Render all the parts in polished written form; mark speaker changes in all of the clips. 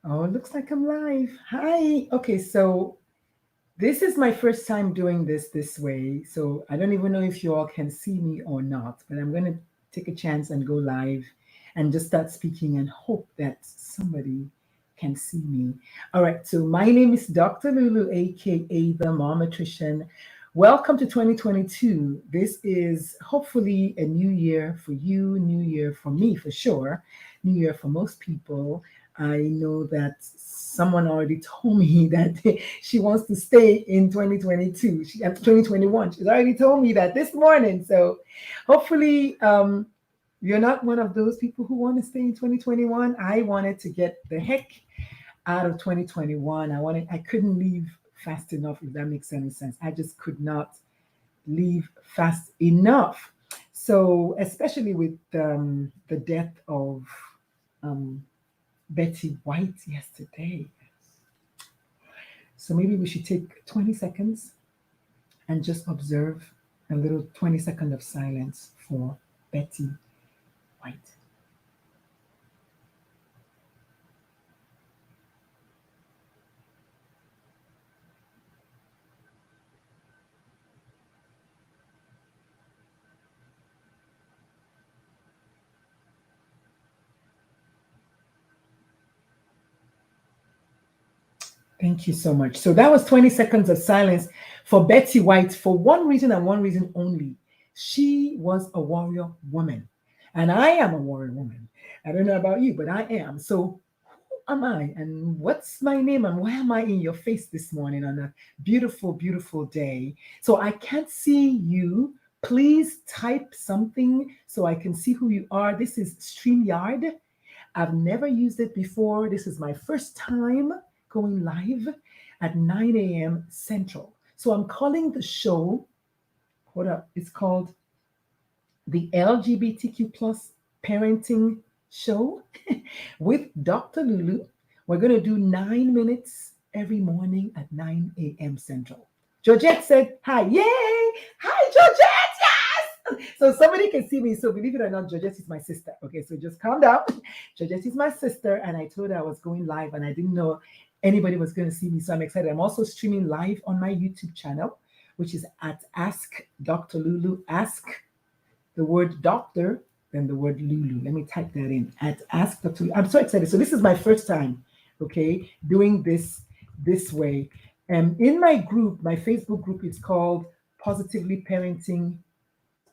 Speaker 1: Oh, it looks like I'm live. Hi. Okay, so this is my first time doing this way. So I don't even know if you all can see me or not, but I'm going to take a chance and go live and just start speaking and hope that somebody can see me. All right, so my name is Dr. Lulu, aka the Momatrician. Welcome to 2022. This is hopefully a new year for you, new year for me for sure, new year for most people. I know that someone already told me that she wants to stay in 2022. 2021. She's already told me that this morning. So hopefully you're not one of those people who want to stay in 2021. I wanted to get the heck out of 2021. I couldn't leave fast enough, if that makes any sense. I just could not leave fast enough. So especially with the death of um, Betty White yesterday. So maybe we should take 20 seconds and just observe a little 20-second of silence for Betty White. Thank you so much. So that was 20 seconds of silence for Betty White for one reason and one reason only. She was a warrior woman. And I am a warrior woman. I don't know about you, but I am. So who am I? And what's my name? And why am I in your face this morning on a beautiful, beautiful day? So I can't see you. Please type something so I can see who you are. This is StreamYard. I've never used it before. This is my first time going live at 9 a.m. Central. So I'm calling the show, hold up, it's called the LGBTQ plus parenting show with Dr. Lulu. We're going to do 9 minutes every morning at 9 a.m. Central. Georgette said, hi, yay! Hi, Georgette, yes! So somebody can see me. So believe it or not, Georgette is my sister. Okay, so just calm down. Georgette is my sister, and I told her I was going live, and I didn't know anybody was going to see me. So I'm excited. I'm also streaming live on my YouTube channel, which is at Ask Dr. Lulu. Ask the word doctor, then the word Lulu. Let me type that in at Ask Dr. Lulu. I'm so excited. So this is my first time, okay, doing this way. And in my group, my Facebook group is called Positively Parenting,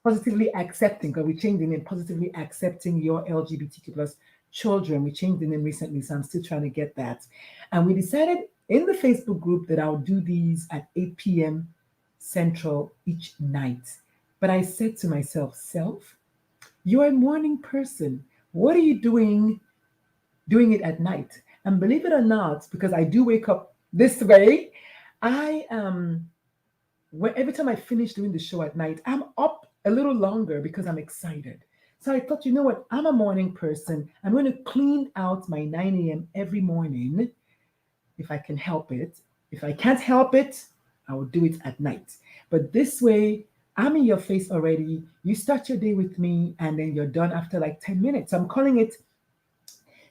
Speaker 1: Positively Accepting, because we changed the name, Positively Accepting Your LGBTQ plus children. We changed the name recently, so I'm still trying to get that. And we decided in the Facebook group that I'll do these at 8 p.m. Central each night. But I said to myself, self, you're a morning person. What are you doing it at night? And believe it or not, because I do wake up this way, I every time I finish doing the show at night, I'm up a little longer because I'm excited. So I thought, you know what? I'm a morning person. I'm going to clean out my 9 a.m. every morning if I can help it. If I can't help it, I will do it at night. But this way, I'm in your face already. You start your day with me, and then you're done after like 10 minutes. So I'm calling it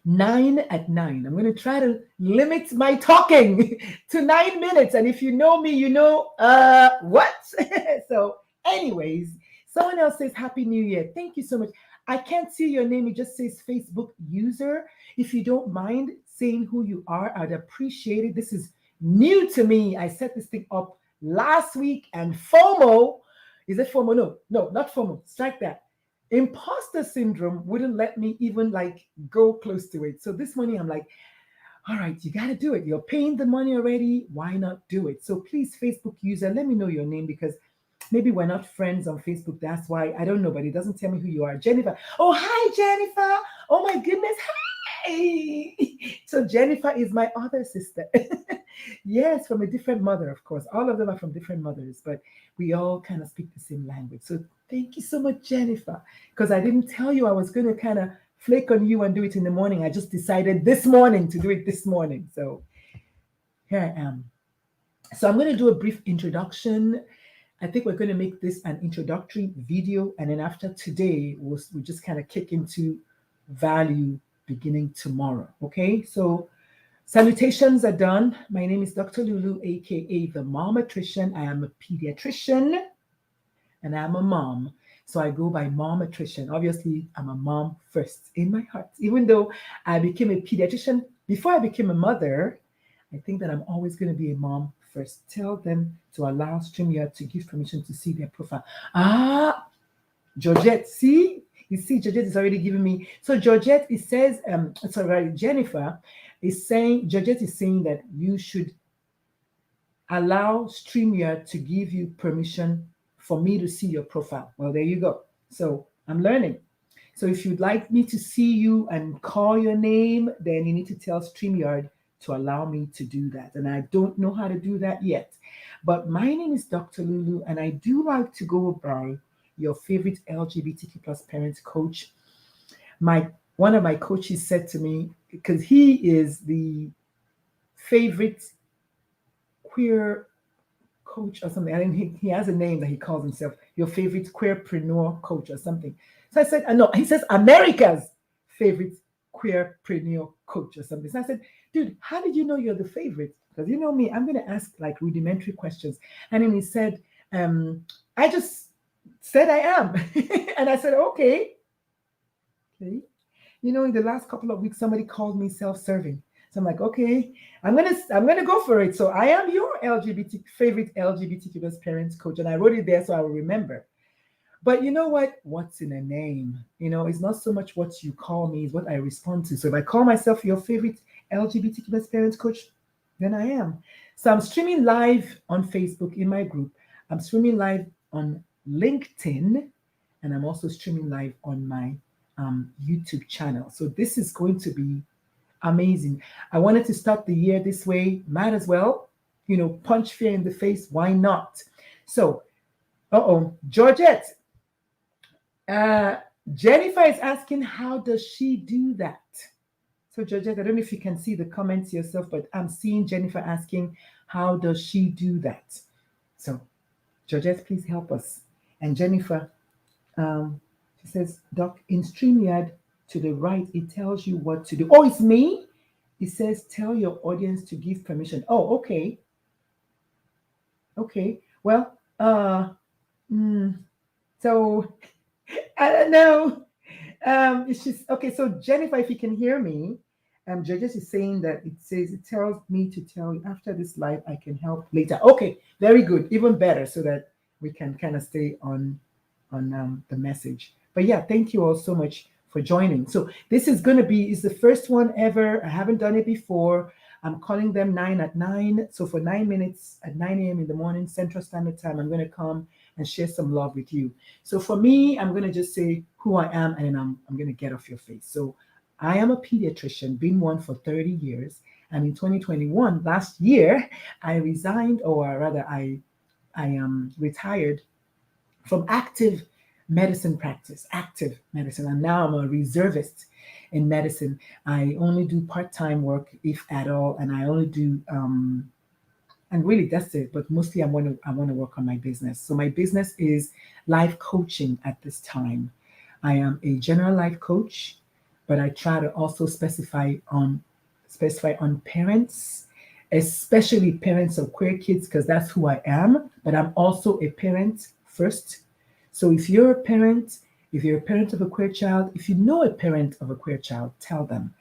Speaker 1: 9 at 9. I'm going to try to limit my talking to 9 minutes. And if you know me, you know what? So, anyways, someone else says Happy New Year. Thank you so much. I can't see your name. It just says Facebook user. If you don't mind saying who you are, I'd appreciate it. This is new to me. I set this thing up last week, and FOMO, is it FOMO? No, not FOMO. Strike that. Imposter syndrome wouldn't let me even like go close to it. So this morning I'm like, all right, you got to do it. You're paying the money already. Why not do it? So please, Facebook user, let me know your name because maybe we're not friends on Facebook. That's why I don't know, but it doesn't tell me who you are. Jennifer. Oh, hi, Jennifer. Oh, my goodness. Hi. So Jennifer is my other sister. Yes, from a different mother, of course. All of them are from different mothers, but we all kind of speak the same language. So thank you so much, Jennifer, because I didn't tell you I was going to kind of flake on you and do it in the morning. I just decided this morning to do it this morning. So here I am. So I'm going to do a brief introduction. I think we're going to make this an introductory video. And then after today, we'll just kind of kick into value beginning tomorrow. Okay. So Salutations are done. My name is Dr. Lulu, aka the Momatrician. I am a pediatrician and I'm a mom. So I go by Momatrician. Obviously, I'm a mom first in my heart. Even though I became a pediatrician before I became a mother, I think that I'm always going to be a mom first. Tell them to allow StreamYard to give permission to see their profile. Ah, Georgette, see? You see, Georgette is already giving me. So Georgette, it says, sorry, Jennifer is saying, Georgette is saying that you should allow StreamYard to give you permission for me to see your profile. Well, there you go. So I'm learning. So if you'd like me to see you and call your name, then you need to tell StreamYard to allow me to do that. And I don't know how to do that yet. But my name is Dr. Lulu, and I do like to go by your favorite LGBTQ plus parent coach. One of my coaches said to me, because he is the favorite queer coach or something. I think he has a name that he calls himself, your favorite queerpreneur coach or something. So I said, no, he says America's favorite queerpreneur coach or something. So I said, dude, how did you know you're the favorite? Because you know me, I'm going to ask like rudimentary questions. And then he said, I just said I am. And I said, okay. You know, in the last couple of weeks, somebody called me self-serving. So I'm like, okay, I'm gonna go for it. So I am your favorite LGBTQ parents coach, and I wrote it there so I will remember. But you know what? What's in a name? You know, it's not so much what you call me, it's what I respond to. So if I call myself your favorite LGBTQ parents coach, then I am. So I'm streaming live on Facebook in my group. I'm streaming live on LinkedIn, and I'm also streaming live on my YouTube channel. So this is going to be amazing. I wanted to start the year this way. Might as well, you know, punch fear in the face. Why not? So, Georgette. Jennifer is asking, how does she do that? So, Georgette, I don't know if you can see the comments yourself, but I'm seeing Jennifer asking, how does she do that? So, Georgette, please help us. And Jennifer, she says, Doc, in StreamYard, to the right, it tells you what to do. Oh, it's me? It says, tell your audience to give permission. Oh, okay. Okay. Well, so I don't know. It's just okay. So Jennifer, if you can hear me, Georges is saying that it tells me to tell you after this live, I can help later. Okay, very good, even better, so that we can kind of stay on the message. But yeah, thank you all so much for joining. So this is going to be the first one ever. I haven't done it before. I'm calling them 9 at 9. So for 9 minutes at 9 a.m. in the morning, Central Standard Time, I'm going to come and share some love with you. So for me, I'm going to just say who I am, and then I'm going to get off your face. So I am a pediatrician, been one for 30 years. And in 2021, last year, I resigned, or rather I retired from active medicine practice, active medicine. And now I'm a reservist in medicine. I only do part-time work, if at all, and I only do and really that's it. But mostly I want to work on my business. So my business is life coaching at this time. I am a general life coach, but I try to also specify on parents, especially parents of queer kids, because that's who I am. But I'm also a parent first. So if you're a parent of a queer child, if you know a parent of a queer child, tell them.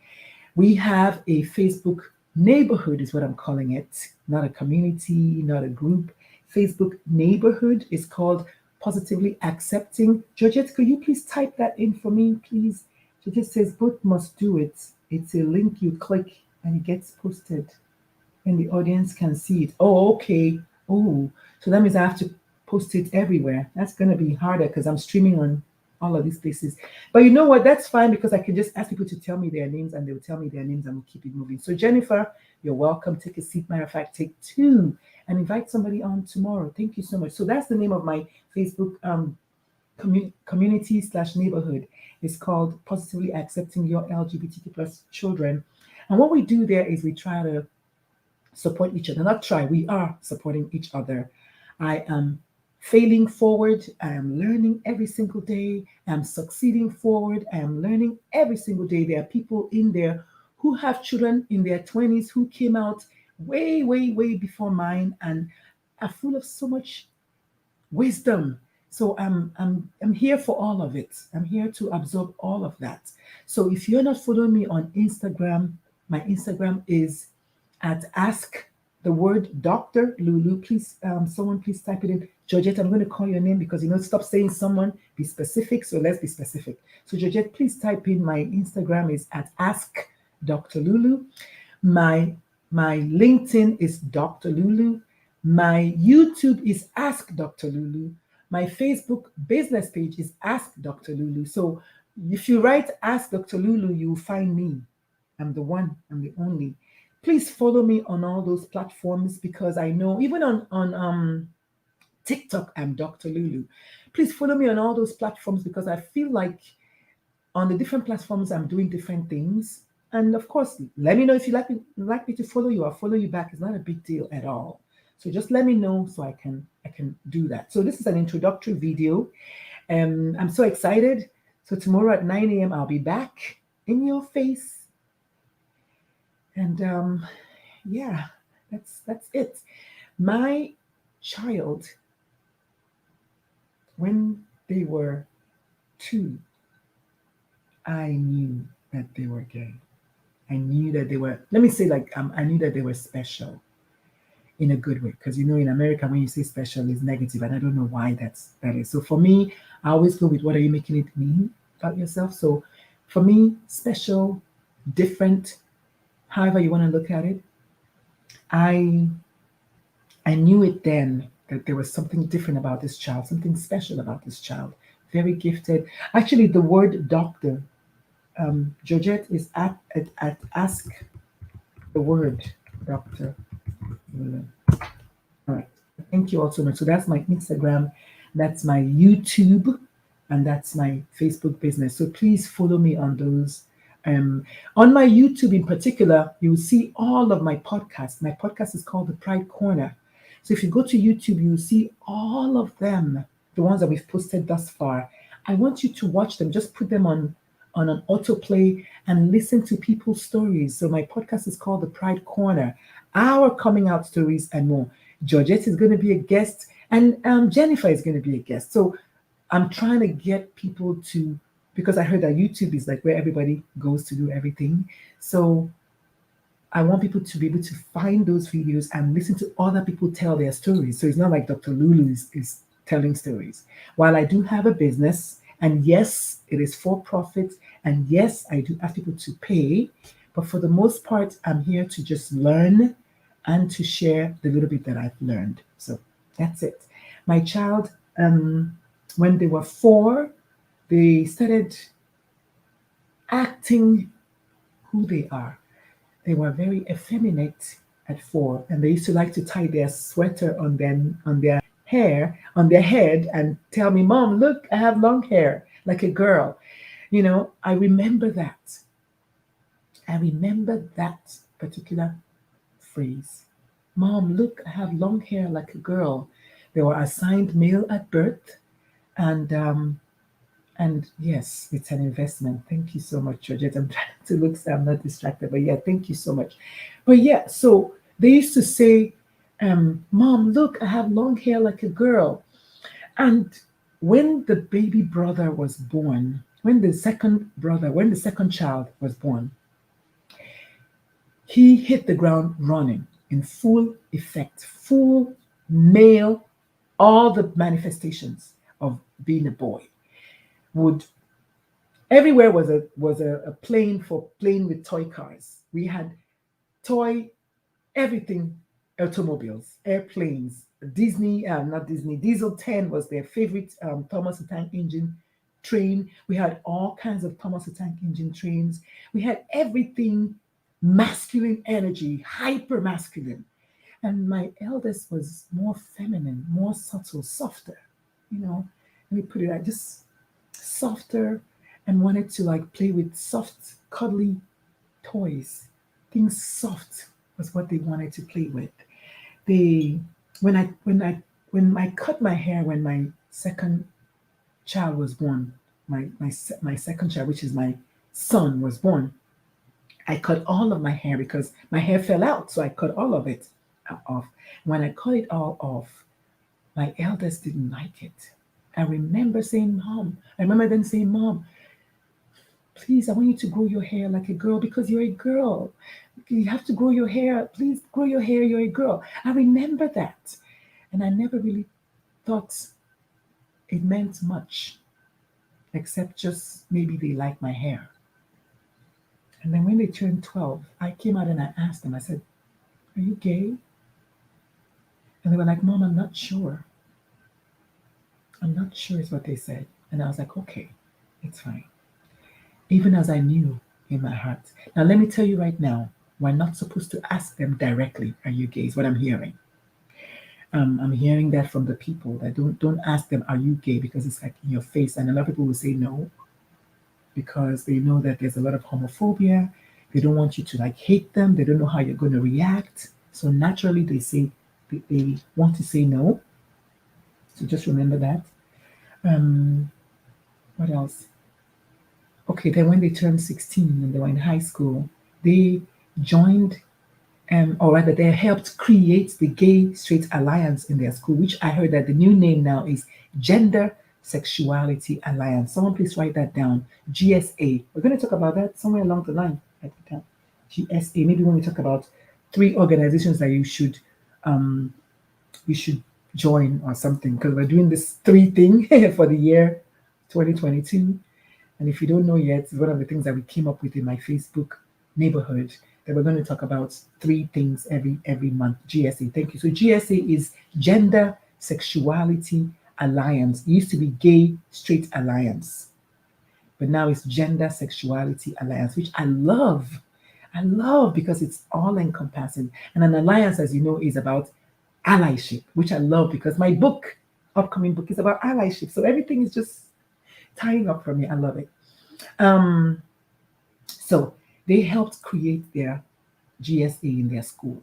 Speaker 1: We have a Facebook neighborhood, is what I'm calling it, not a community, not a group. Facebook neighborhood is called Positively Accepting. Georgette, could you please type that in for me, please? Georgette says both must do it. It's a link you click and it gets posted and the audience can see it. Oh, okay. Oh, so that means I have to post it everywhere. That's going to be harder because I'm streaming on all of these places. But you know what? That's fine, because I can just ask people to tell me their names and they'll tell me their names and we'll keep it moving. So Jennifer, you're welcome. Take a seat. Matter of fact, take 2 and invite somebody on tomorrow. Thank you so much. So that's the name of my Facebook community/neighborhood. It's called Positively Accepting Your LGBTQ plus Children. And what we do there is we try to support each other. Not try, we are supporting each other. I am failing forward. I am learning every single day. I am succeeding forward. I am learning every single day. There are people in there who have children in their 20s who came out way, way, way before mine and are full of so much wisdom. So I'm here for all of it. I'm here to absorb all of that. So if you're not following me on Instagram, my Instagram is at ask the word Dr. Lulu. Please, someone please type it in. Georgette, I'm going to call your name because stop saying someone, be specific. So let's be specific. So Georgette, please type in my Instagram is at ask Dr. Lulu. My LinkedIn is Dr. Lulu. My YouTube is Ask Dr. Lulu. My Facebook business page is Ask Dr. Lulu. So if you write Ask Dr. Lulu, you'll find me. I'm the one, I'm the only. Please follow me on all those platforms because I know even on TikTok, I'm Dr. Lulu. Please follow me on all those platforms because I feel like on the different platforms, I'm doing different things. And of course, let me know if you like me to follow you. I'll follow you back. It's not a big deal at all. So just let me know so I can do that. So this is an introductory video. I'm so excited. So tomorrow at 9 a.m. I'll be back in your face. And yeah, that's it. My child, when they were 2, I knew that they were gay. I knew that they were, let me say I knew that they were special in a good way. Because in America, when you say special, it's negative. And I don't know why that is. So for me, I always go with what are you making it mean about yourself. So for me, special, different, however you want to look at it, I knew it then that there was something different about this child, something special about this child. Very gifted. Actually, the word doctor, Georgette is at ask the word doctor. All right. Thank you all so much. So that's my Instagram, that's my YouTube, and that's my Facebook business. So please follow me on those. On my YouTube in particular, you will see all of my podcasts. My podcast is called The Pride Corner. So if you go to YouTube, you will see all of them, the ones that we've posted thus far. I want you to watch them. Just put them on an autoplay and listen to people's stories. So my podcast is called The Pride Corner, our coming out stories and more. Georgette is going to be a guest and Jennifer is going to be a guest. So I'm trying to get people to, because I heard that YouTube is like where everybody goes to do everything. So I want people to be able to find those videos and listen to other people tell their stories. So it's not like Dr. Lulu is telling stories. While I do have a business, and yes, it is for profit, and yes, I do ask people to pay, but for the most part, I'm here to just learn and to share the little bit that I've learned. So that's it. My child, when they were 4, they started acting who they are. They were very effeminate at 4, and they used to like to tie their sweater on their hair, on their head, and tell me, "Mom, look, I have long hair like a girl." I remember that. I remember that particular phrase. "Mom, look, I have long hair like a girl." They were assigned male at birth, and yes, it's an investment. Thank you so much, Georgette. I'm trying to look so I'm not distracted, but yeah, thank you so much. But yeah, so they used to say, "Mom, look, I have long hair like a girl." And when the baby brother was born, when the second child was born, he hit the ground running in full effect, full male, all the manifestations of being a boy. Everywhere was a plane for playing with toy cars. We had toy everything, automobiles, airplanes, not Disney, Diesel 10 was their favorite Thomas the Tank Engine train. We had all kinds of Thomas the Tank Engine trains. We had everything masculine energy, hyper masculine. And my eldest was more feminine, more subtle, softer, let me put it like just softer, and wanted to like play with soft, cuddly toys. Things soft was what they wanted to play with. When I cut my hair when my second child was born, my second child, which is my son, was born, I cut all of my hair because my hair fell out. So I cut all of it off. When I cut it all off, my eldest didn't like it. I remember saying, Mom, I remember then saying, Mom, please, I want you to grow your hair like a girl because you're a girl. You have to grow your hair. Please grow your hair. You're a girl. I remember that. And I never really thought it meant much, except just maybe they like my hair. And then when they turned 12, I came out and I asked them, I said, are you gay? And they were like, Mom, I'm not sure. I'm not sure is what they said. And I was like, okay, it's fine. Even as I knew in my heart. Now, let me tell you right now, we're not supposed to ask them directly, are you gay? Is what I'm hearing. I'm hearing that from the people that don't ask them, are you gay? Because it's like in your face. And a lot of people will say no, because they know that there's a lot of homophobia. They don't want you to like hate them. They don't know how you're going to react. So naturally they say they want to say no. So just remember that. What else? Okay, then when they turned 16 and they were in high school, they joined, or rather, they helped create the Gay Straight Alliance in their school, which I heard that the new name now is Gender Sexuality Alliance. Someone please write that down. GSA. We're going to talk about that somewhere along the line at the time. GSA. Maybe when we talk about 3 organizations that you should join or something, because we're doing this 3 thing for the year 2022. And if you don't know yet, it's one of the things that we came up with in my Facebook neighborhood, that we're going to talk about 3 things every month. GSA. Thank you. So GSA is Gender Sexuality Alliance. It used to be Gay Straight Alliance, but now it's Gender Sexuality Alliance, which I love. I love because it's all encompassing. And an alliance, as you know, is about allyship, which I love because my upcoming book, is about allyship. So everything is just tying up for me. I love it. So they helped create their GSA in their school.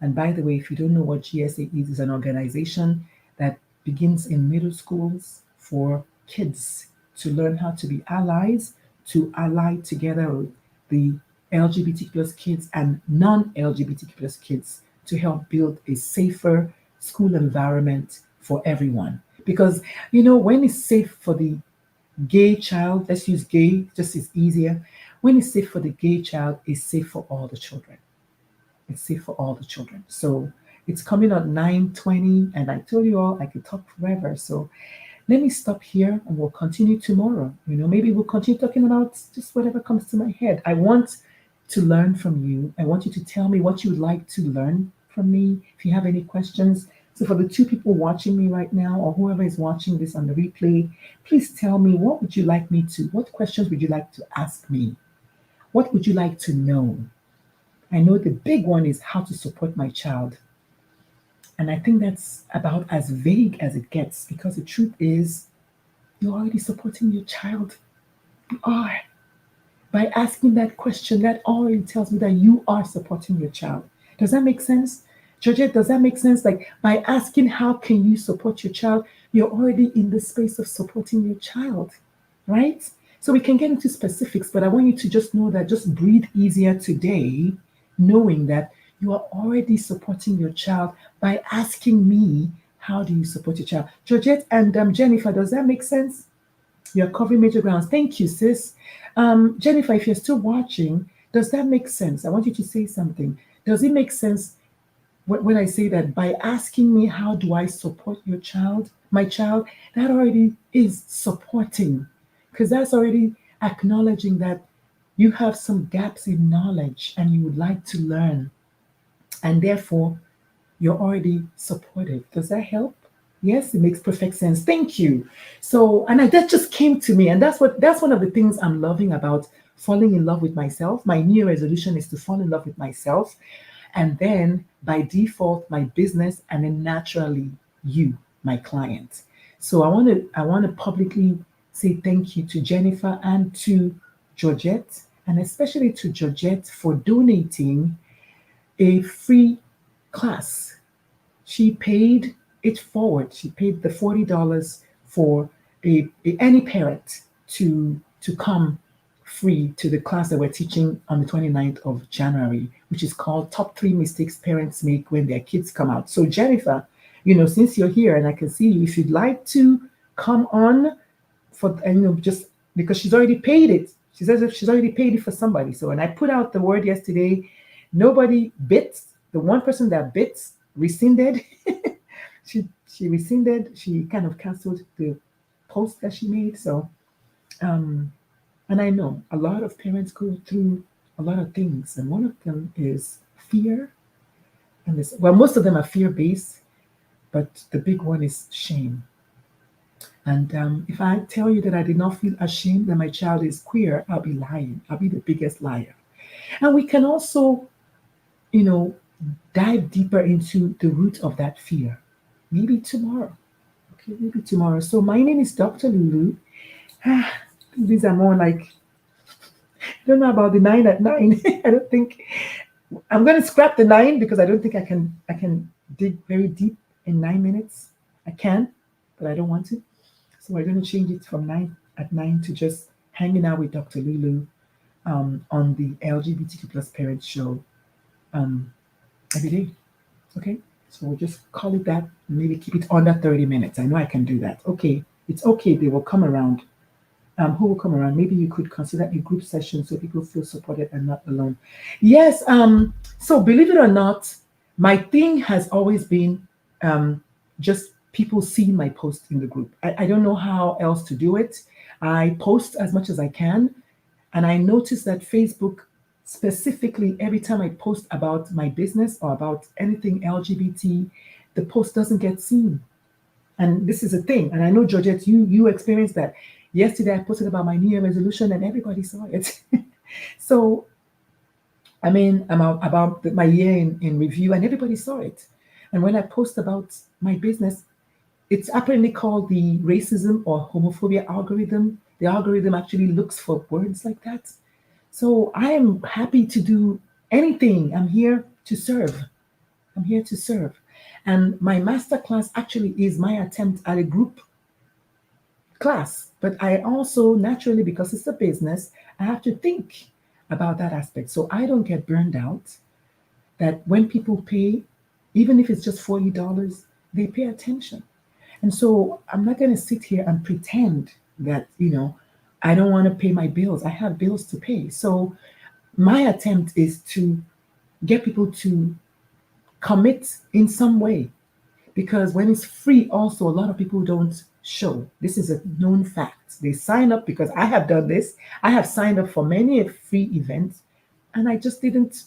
Speaker 1: And by the way, if you don't know what GSA is, it's an organization that begins in middle schools for kids to learn how to be allies, to ally together with the LGBT plus kids and non-LGBT plus kids to help build a safer school environment for everyone. Because, when it's safe for the gay child, let's use gay, just is easier. When it's safe for the gay child, it's safe for all the children. It's safe for all the children. So it's coming at 9:20, and I told you all I could talk forever. So let me stop here and we'll continue tomorrow. Maybe we'll continue talking about just whatever comes to my head. I want to learn from you. I want you to tell me what you would like to learn from me. If you have any questions. So for the 2 people watching me right now, or whoever is watching this on the replay, please tell me, what questions would you like to ask me? What would you like to know? I know the big one is how to support my child. And I think that's about as vague as it gets, because the truth is, you're already supporting your child. You are. By asking that question, that already tells me that you are supporting your child. Does that make sense? Georgette, does that make sense? Like, by asking how can you support your child, you're already in the space of supporting your child, right? So we can get into specifics, but I want you to just know that, just breathe easier today, knowing that you are already supporting your child by asking me, how do you support your child? Georgette and Jennifer, does that make sense? You're covering major grounds. Thank you, sis. Jennifer, if you're still watching, does that make sense? I want you to say something. Does it make sense when I say that by asking me, how do I support my child, that already is supporting, because that's already acknowledging that you have some gaps in knowledge and you would like to learn. And therefore, you're already supportive. Does that help? Yes, it makes perfect sense. Thank you. So, and that just came to me. And that's one of the things I'm loving about falling in love with myself. My new resolution is to fall in love with myself. And then by default, my business, and then naturally you, my client. So I want to publicly say thank you to Jennifer and to Georgette, and especially to Georgette for donating a free class. She paid it forward. She paid the $40 for any parent to come free to the class that we're teaching on the 29th of January, which is called Top 3 Mistakes Parents Make When Their Kids Come Out. So Jennifer, since you're here and I can see you, if you'd like to come on for, just because she's already paid it. She says if she's already paid it for somebody. So, and I put out the word yesterday, nobody bit. The one person that bit rescinded. she rescinded. She kind of canceled the post that she made. So, and I know a lot of parents go through a lot of things, and one of them is fear. And most of them are fear-based, but the big one is shame. And if I tell you that I did not feel ashamed that my child is queer, I'll be lying. I'll be the biggest liar. And we can also, dive deeper into the root of that fear. Maybe tomorrow. Okay, maybe tomorrow. So my name is Dr. Lulu. These are more like, I don't know about the 9 at 9. I don't think, I'm going to scrap the 9 because I don't think I can dig very deep in 9 minutes. I can, but I don't want to. So we're going to change it from 9 at 9 to just hanging out with Dr. Lulu on the LGBTQ plus parents show every day. Okay, so we'll just call it that. Maybe keep it under 30 minutes. I know I can do that. Okay, it's okay. They will come around. Who will come around? Maybe you could consider a group session so people feel supported and not alone. Yes. So believe it or not, my thing has always been just people seeing my post in the group. I don't know how else to do it. I post as much as I can. And I noticed that Facebook, specifically, every time I post about my business or about anything LGBT, the post doesn't get seen. And this is a thing. And I know, Georgette, you experienced that. Yesterday, I posted about my New Year resolution and everybody saw it. So, I'm about my year in review and everybody saw it. And when I post about my business, it's apparently called the racism or homophobia algorithm. The algorithm actually looks for words like that. So I am happy to do anything. I'm here to serve. I'm here to serve. And my masterclass actually is my attempt at a group class. But I also, naturally, because it's a business, I have to think about that aspect. So I don't get burned out that when people pay, even if it's just $40, they pay attention. And so I'm not going to sit here and pretend that, I don't want to pay my bills. I have bills to pay. So my attempt is to get people to commit in some way. Because when it's free, also, a lot of people don't show. This is a known fact. They sign up because I have done this. I have signed up for many free events, and I didn't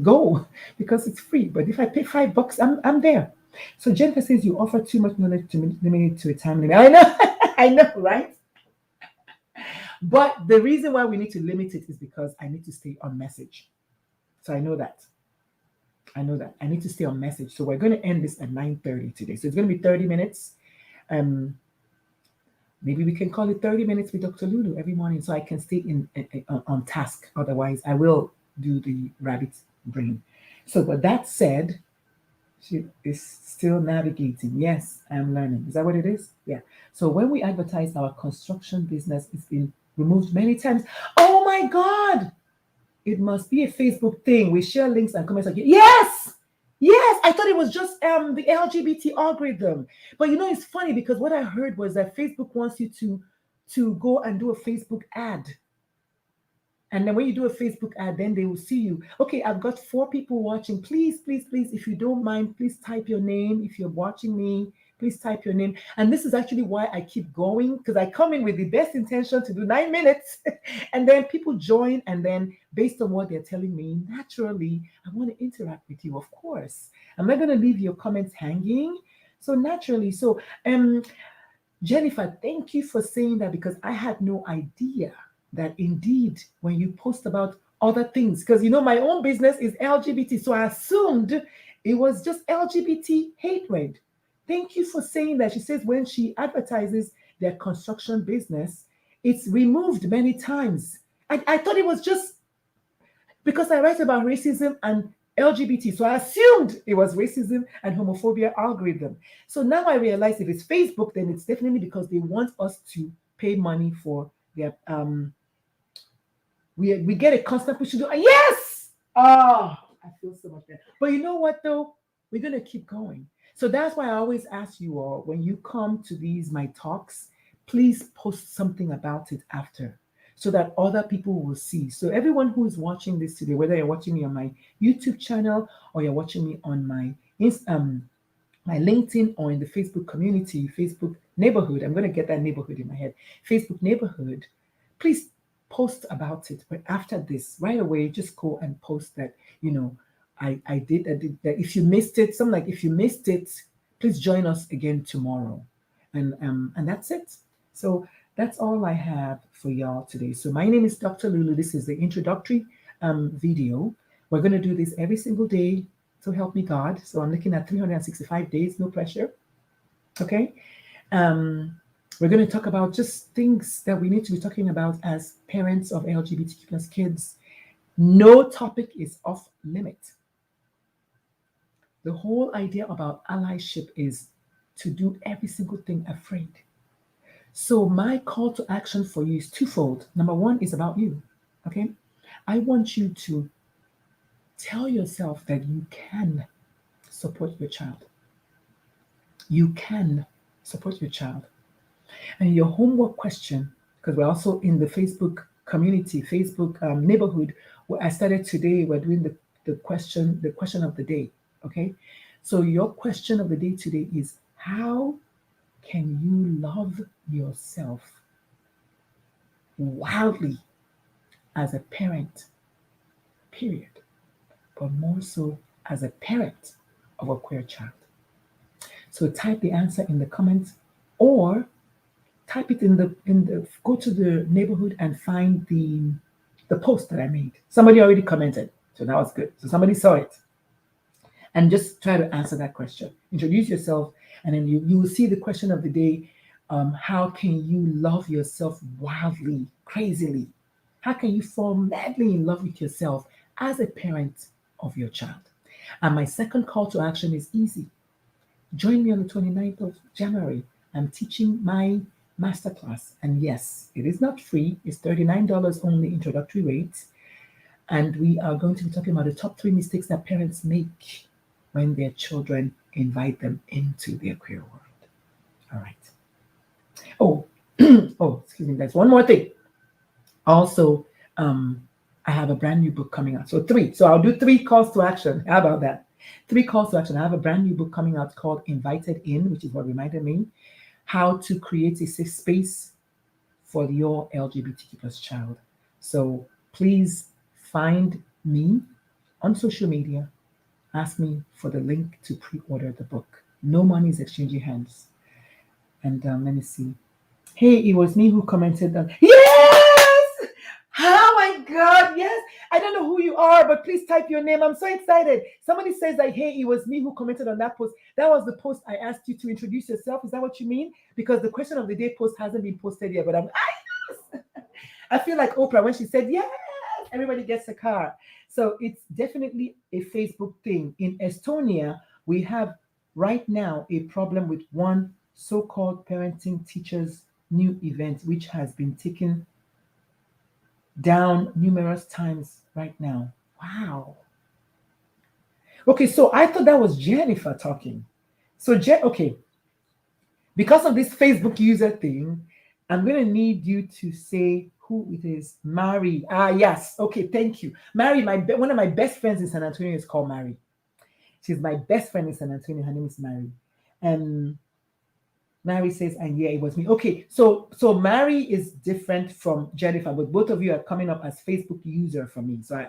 Speaker 1: go because it's free. But if I pay $5, I'm there. So Jennifer says you offer too much knowledge to limit it to a time limit. I know, I know, right? But the reason why we need to limit it is because I need to stay on message. So I know that. I need to stay on message. So we're going to end this at 9:30 today. So it's going to be 30 minutes. Maybe we can call it 30 minutes with Dr. Lulu every morning so I can stay on task. Otherwise, I will do the rabbit brain. So with that said, she is still navigating. Yes, I'm learning. Is that what it is? Yeah. So when we advertise our construction business, it's been removed many times. Oh my God. It must be a Facebook thing. We share links and comments again. Yes. Yes. I thought it was just the LGBT algorithm. But it's funny because what I heard was that Facebook wants you to go and do a Facebook ad. And then when you do a Facebook ad, then they will see you. Okay, I've got 4 people watching. Please, please, please, if you don't mind, please type your name. If you're watching me, please type your name. And this is actually why I keep going, because I come in with the best intention to do 9 minutes. And then people join. And then based on what they're telling me, naturally, I want to interact with you, of course. I'm not going to leave your comments hanging. So naturally, Jennifer, thank you for saying that, because I had no idea that indeed when you post about other things, because my own business is LGBT, so I assumed it was just LGBT hatred. Thank you for saying that. She says when she advertises their construction business, it's removed many times. I thought it was just because I write about racism and LGBT, so I assumed it was racism and homophobia algorithm. So now I realize if it's Facebook, then it's definitely because they want us to pay money for Yeah. We get a constant push to do. Yes. Oh, I feel so much better. But you know what though? We're gonna keep going. So that's why I always ask you all when you come to these my talks, please post something about it after, so that other people will see. So everyone who is watching this today, whether you're watching me on my YouTube channel or you're watching me on my LinkedIn or in the Facebook community, Facebook neighborhood. I'm going to get that neighborhood in my head. Facebook neighborhood. Please post about it. But after this, right away, just go and post that, I did that. If you missed it, something like if you missed it, please join us again tomorrow. And that's it. So that's all I have for y'all today. So my name is Dr. Lulu. This is the introductory video. We're going to do this every single day. So help me God. So I'm looking at 365 days, no pressure. Okay. We're going to talk about just things that we need to be talking about as parents of LGBTQ plus kids. No topic is off limit. The whole idea about allyship is to do every single thing afraid. So my call to action for you is twofold. Number one is about you. Okay. I want you to tell yourself that you can support your child. You can support your child. And your homework question, because we're also in the Facebook community, Facebook neighborhood, where I started today, we're doing the question of the day. Okay. So your question of the day today is, how can you love yourself wildly as a parent, period, but more so as a parent of a queer child? So type the answer in the comments, or type it in the go to the neighborhood and find the post that I made. Somebody already commented, so that was good. So somebody saw it. And just try to answer that question. Introduce yourself, and then you will see the question of the day. How can you love yourself wildly, crazily? How can you fall madly in love with yourself as a parent of your child? And my second call to action is easy. Join me on the 29th of January. I'm teaching my masterclass. And yes, it is not free. It's $39 only introductory rate. And we are going to be talking about the top 3 mistakes that parents make when their children invite them into their queer world. All right. Oh, excuse me. There's one more thing. Also, I have a brand new book coming out. So 3. So I'll do 3 calls to action. How about that? 3 calls to action. I have a brand new book coming out called Invited In, which is what reminded me how to create a safe space for your LGBTQ plus child. So please find me on social media. Ask me for the link to pre-order the book. No money is exchanging hands. And let me see. Hey, it was me who commented that. Yes! Oh my God, yes. I don't know who you are, but please type your name. I'm so excited. Somebody says that, hey, it was me who commented on that post. That was the post I asked you to introduce yourself. Is that what you mean? Because the question of the day post hasn't been posted yet, but yes. I feel like Oprah when she said, yes, everybody gets a car. So it's definitely a Facebook thing. In Estonia, we have right now a problem with one so-called parenting teachers new event, which has been taken down numerous times right now. Wow. Okay, so I thought that was Jennifer talking. So, okay, because of this Facebook user thing, I'm going to need you to say who it is. Mary. Ah, yes. Okay, thank you. Mary, one of my best friends in San Antonio is called Mary. She's my best friend in San Antonio. Her name is Mary. And Mary says, and yeah, it was me. Okay, so Mary is different from Jennifer, but both of you are coming up as Facebook user for me. So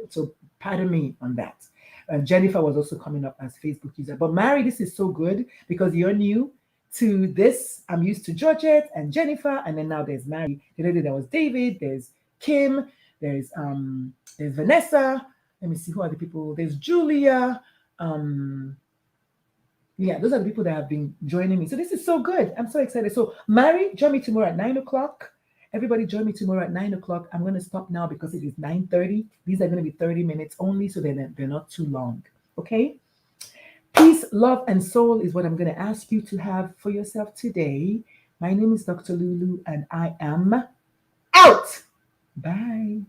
Speaker 1: so pardon me on that. Jennifer was also coming up as Facebook user. But Mary, this is so good because you're new to this. I'm used to Georgette and Jennifer, and then now there's Mary. There was David, there's Kim, there's Vanessa. Let me see who are the people. There's Julia. Yeah, those are the people that have been joining me. So this is so good. I'm so excited. So Mary, join me tomorrow at 9:00. Everybody join me tomorrow at 9:00. I'm going to stop now because it is 9:30. These are going to be 30 minutes only, so they're not too long. Okay? Peace, love, and soul is what I'm going to ask you to have for yourself today. My name is Dr. Lulu, and I am out. Bye.